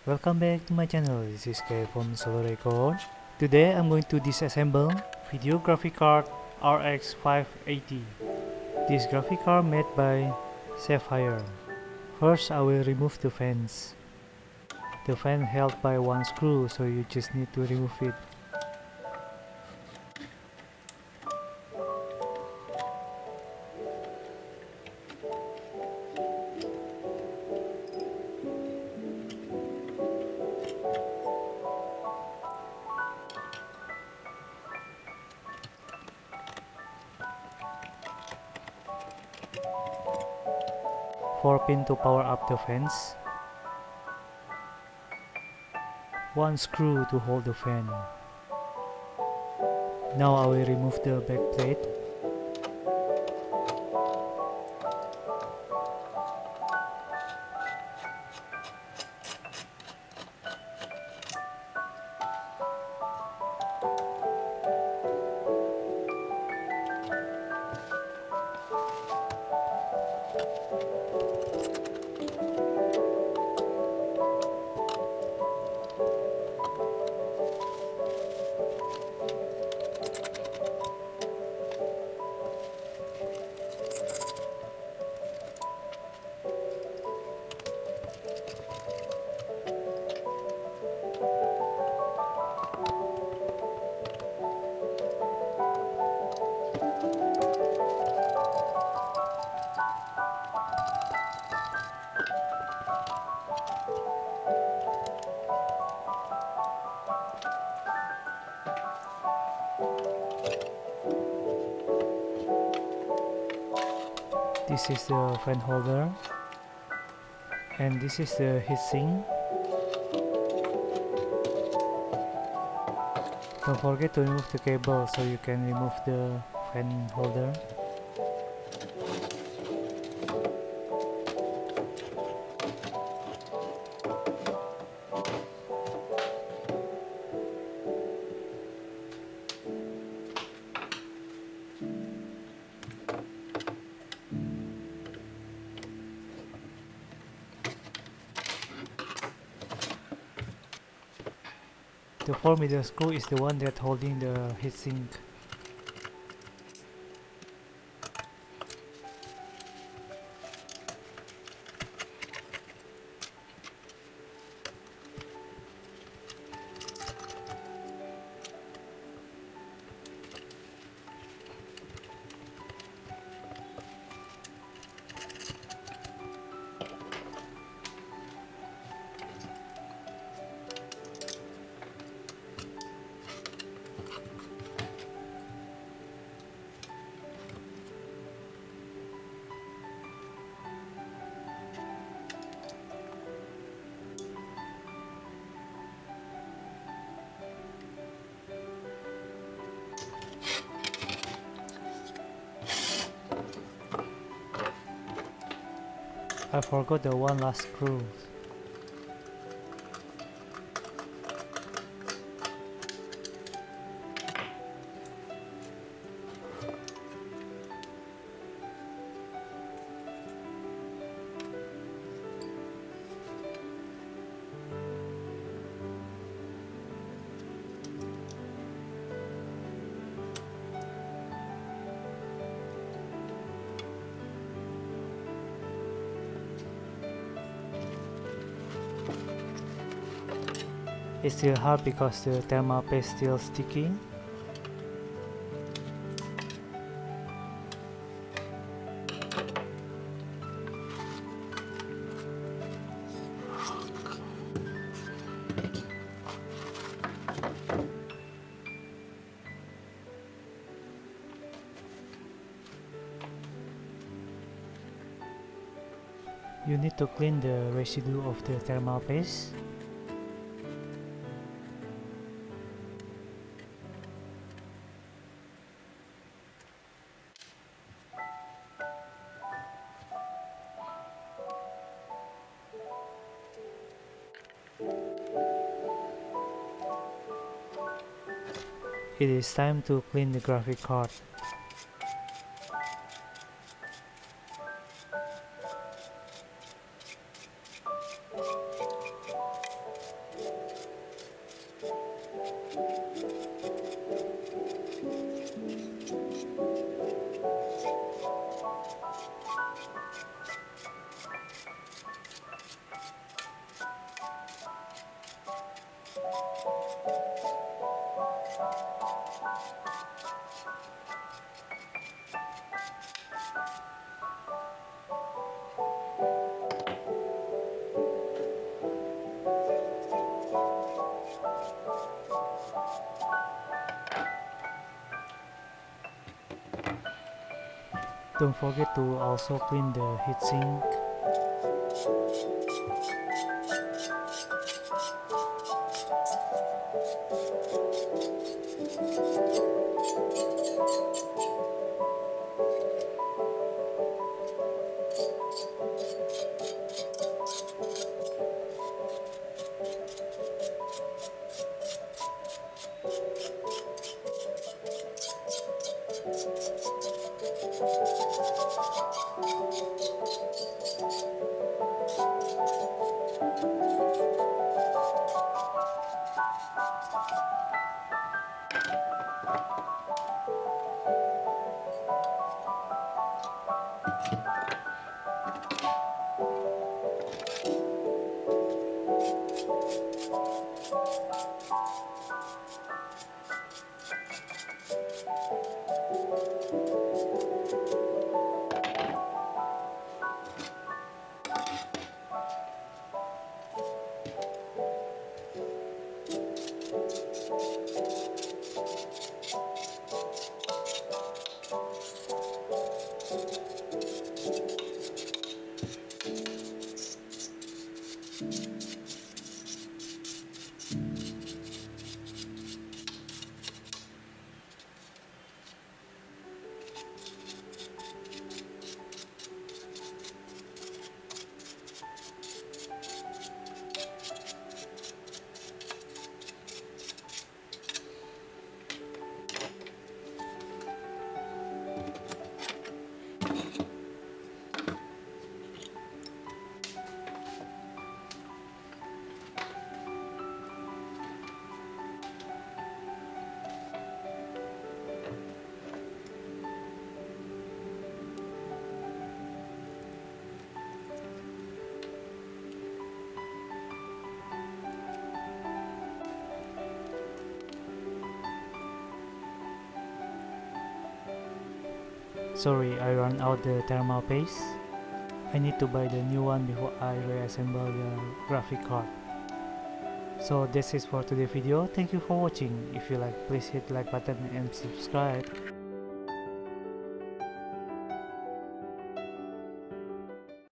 Welcome back to my channel. This is Kay from Solo Record. Today I'm going to disassemble video graphic card RX 580. This graphic card made by Sapphire. First I will remove the fans. The fan held by one screw, so you just need to remove it. Four pin to power up the fans. One screw to hold the fan. Now I will remove the back plate. This is the fan holder, and this is the heatsink. Don't forget to remove the cable so you can remove the fan holder. The 4mm screw is the one that holding the heatsink. I forgot the one last screw. It's still hard because the thermal paste still sticky. You need to clean the residue of the thermal paste. It is time to clean the graphic card. Don't forget to also clean the heatsink. Sorry, I ran out the thermal paste. I need to buy the new one before I reassemble the graphic card. So this is for today's video. Thank you for watching. If you like, please hit like button and subscribe.